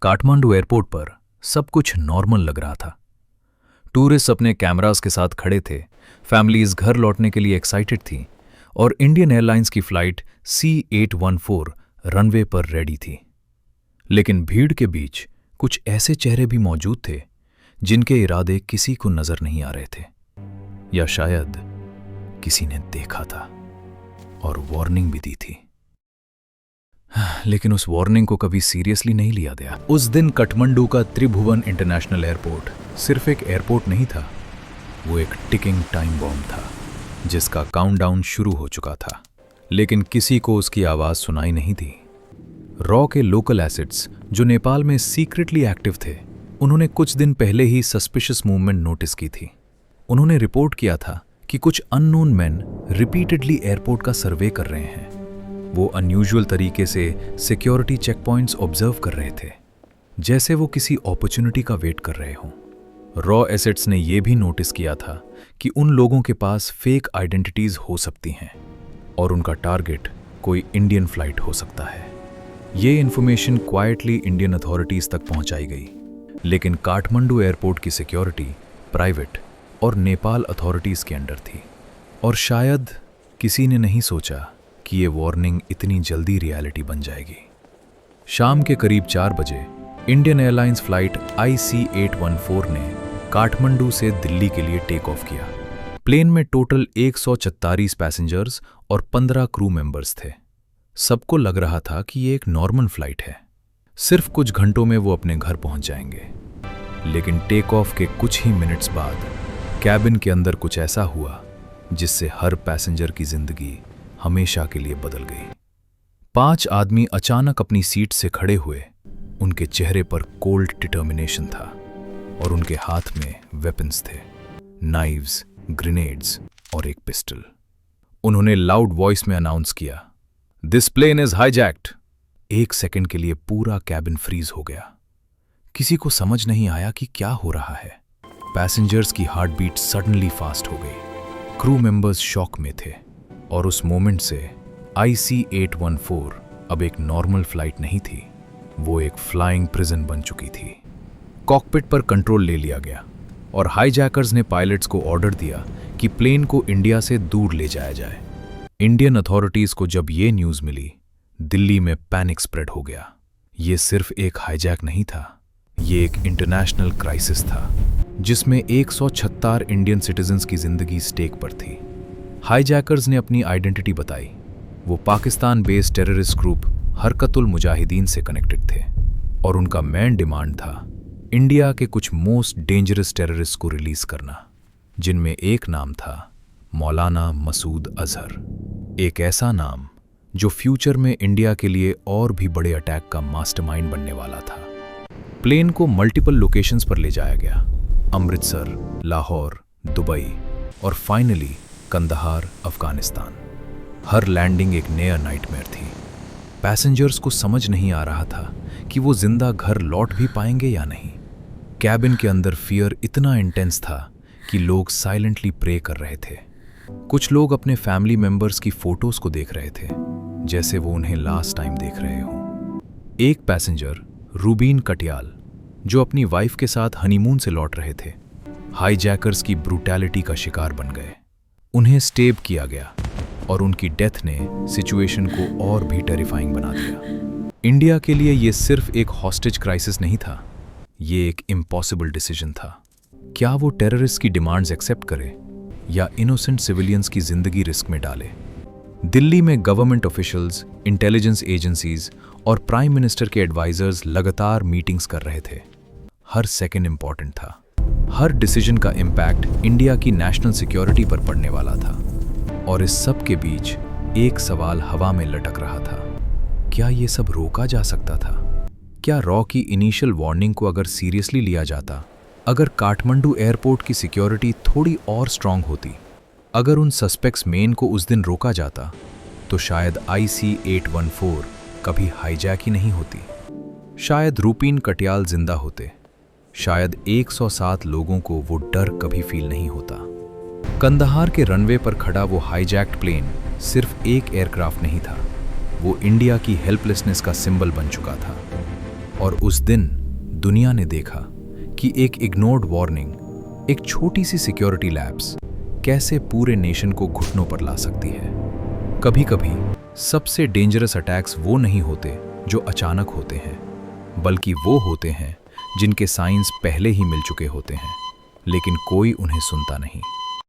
Kathmandu airport पर सब कुछ नॉर्मल लग रहा था। टूरिस्ट अपने कैमरास के साथ खड़े थे, फैमिलीज घर लौटने के लिए एक्साइटेड थी और इंडियन एयरलाइंस की फ्लाइट C814 रनवे पर रेडी थी। लेकिन भीड़ के बीच कुछ ऐसे चेहरे भी मौजूद थे जिनके इरादे किसी को नजर नहीं आ रहे थे, या शायद किसी ने देखा था और वार्निंग भी दी थी। लेकिन उस वार्निंग को कभी सीरियसली नहीं लिया गया। उस दिन काठमांडू का त्रिभुवन इंटरनेशनल एयरपोर्ट सिर्फ एक एयरपोर्ट नहीं था, वो एक टिकिंग टाइम बॉम्ब था जिसका काउंटडाउन शुरू हो चुका था, लेकिन किसी को उसकी आवाज सुनाई नहीं दी। रॉ के लोकल एसिड्स जो नेपाल में सीक्रेटली एक्टिव थे, उन्होंने कुछ दिन पहले ही सस्पिशियस मूवमेंट नोटिस की थी। उन्होंने रिपोर्ट किया था कि कुछ अननोन मैन रिपीटेडली एयरपोर्ट का सर्वे कर रहे हैं। वो अनयूजुअल तरीके से सिक्योरिटी चेक पॉइंट्स ऑब्जर्व कर रहे थे, जैसे वो किसी अपॉर्चुनिटी का वेट कर रहे हों। रॉ एसेट्स ने यह भी नोटिस किया था कि उन लोगों के पास फेक आइडेंटिटीज हो सकती हैं और उनका टारगेट कोई इंडियन फ्लाइट हो सकता है। ये इन्फॉर्मेशन क्वाइटली इंडियन अथॉरिटीज तक पहुंचाई गई, लेकिन काठमांडू एयरपोर्ट की सिक्योरिटी प्राइवेट और नेपाल अथॉरिटीज के अंडर थी, और शायद किसी ने नहीं सोचा कि ये वार्निंग इतनी जल्दी रियलिटी बन जाएगी। शाम के करीब 4 बजे इंडियन एयरलाइंस फ्लाइट IC814 ने काठमांडू से दिल्ली के लिए टेक ऑफ किया। प्लेन में टोटल 144 पैसेंजर्स और 15 क्रू मेंबर्स थे। सबको लग रहा था कि ये एक नॉर्मल फ्लाइट है, सिर्फ कुछ घंटों में वो अपने घर पहुंच जाएंगे। लेकिन टेक ऑफ के कुछ ही मिनट्स बाद कैबिन के अंदर कुछ ऐसा हुआ जिससे हर पैसेंजर की जिंदगी हमेशा के लिए बदल गई। 5 आदमी अचानक अपनी सीट से खड़े हुए। उनके चेहरे पर कोल्ड डिटर्मिनेशन था और उनके हाथ में वेपन्स थे, नाइव्स, ग्रेनेड्स और एक पिस्टल। उन्होंने लाउड वॉइस में अनाउंस किया, "this plane is hijacked." 1 second के लिए पूरा कैबिन फ्रीज हो गया। किसी को समझ नहीं आया कि क्या हो रहा है। पैसेंजर्स की हार्ट बीट सडनली फास्ट हो गई। क्रू मेंबर्स शॉक में थे, और उस मोमेंट से IC814 अब एक नॉर्मल फ्लाइट नहीं थी, वो एक फ्लाइंग प्रिजन बन चुकी थी। कॉकपिट पर कंट्रोल ले लिया गया और हाईजैकर्स ने पायलट्स को ऑर्डर दिया कि प्लेन को इंडिया से दूर ले जाया जाए। इंडियन अथॉरिटीज को जब ये न्यूज़ मिली, दिल्ली में पैनिक स्प्रेड हो गया। ये सिर्फ एक हाईजैक नहीं था, ये एक इंटरनेशनल क्राइसिस था जिसमें 176 इंडियन सिटीजन्स की जिंदगी स्टेक पर थी। हाईजैकर्स ने अपनी आइडेंटिटी बताई। वो Pakistan based terrorist group Harkatul Mujahideen से कनेक्टेड थे, और उनका मेन डिमांड था इंडिया के कुछ मोस्ट डेंजरस टेररिस्ट को रिलीज करना, जिनमें एक नाम था मौलाना मसूद अजहर। एक ऐसा नाम जो फ्यूचर में इंडिया के लिए और भी बड़े अटैक का मास्टरमाइंड बनने वाला था। प्लेन को मल्टीपल लोकेशंस पर ले जाया गया, अमृतसर, लाहौर, दुबई और फाइनली कंदहार, अफगानिस्तान। हर लैंडिंग एक नया नाइटमेयर थी। पैसेंजर्स को समझ नहीं आ रहा था कि वो जिंदा घर लौट भी पाएंगे या नहीं। कैबिन के अंदर फियर इतना इंटेंस था कि लोग साइलेंटली प्रे कर रहे थे। कुछ लोग अपने फैमिली मेंबर्स की फोटोज को देख रहे थे, जैसे वो उन्हें लास्ट टाइम देख रहे हों। एक पैसेंजर रूबीन कटियाल, जो अपनी वाइफ के साथ हनीमून से लौट रहे थे, हाईजैकर्स की ब्रूटैलिटी का शिकार बन गए। उन्हें स्टेब किया गया और उनकी डेथ ने सिचुएशन को और भी टेरिफाइंग बना दिया। इंडिया के लिए यह सिर्फ एक हॉस्टेज क्राइसिस नहीं था, ये एक इम्पॉसिबल डिसीजन था। क्या वो टेररिस्ट की डिमांड्स एक्सेप्ट करे या इनोसेंट सिविलियंस की जिंदगी रिस्क में डाले? दिल्ली में गवर्नमेंट ऑफिशियल्स, इंटेलिजेंस एजेंसीज और प्राइम मिनिस्टर के एडवाइजर्स लगातार मीटिंग्स कर रहे थे। हर सेकंड इंपॉर्टेंट था। हर डिसीजन का इम्पैक्ट इंडिया की नेशनल सिक्योरिटी पर पड़ने वाला था। और इस सब के बीच एक सवाल हवा में लटक रहा था, क्या ये सब रोका जा सकता था? क्या रॉ की इनिशियल वार्निंग को अगर सीरियसली लिया जाता, अगर काठमांडू एयरपोर्ट की सिक्योरिटी थोड़ी और स्ट्रांग होती, अगर उन सस्पेक्ट्स मेन को उस दिन रोका जाता, तो शायद IC814 कभी हाईजैक ही नहीं होती। शायद रूबीन कटियाल जिंदा होते, शायद 107 लोगों को वो डर कभी फील नहीं होता। कंदहार के रनवे पर खड़ा वो हाईजैक्ड प्लेन सिर्फ एक एयरक्राफ्ट नहीं था, वो इंडिया की हेल्पलेसनेस का सिंबल बन चुका था। और उस दिन दुनिया ने देखा कि एक इग्नोर्ड वार्निंग, एक छोटी सी सिक्योरिटी लैप्स कैसे पूरे नेशन को घुटनों पर ला सकती है। कभी कभी सबसे डेंजरस अटैक्स वो नहीं होते जो अचानक होते हैं, बल्कि वो होते हैं जिनके साइंस पहले ही मिल चुके होते हैं, लेकिन कोई उन्हें सुनता नहीं।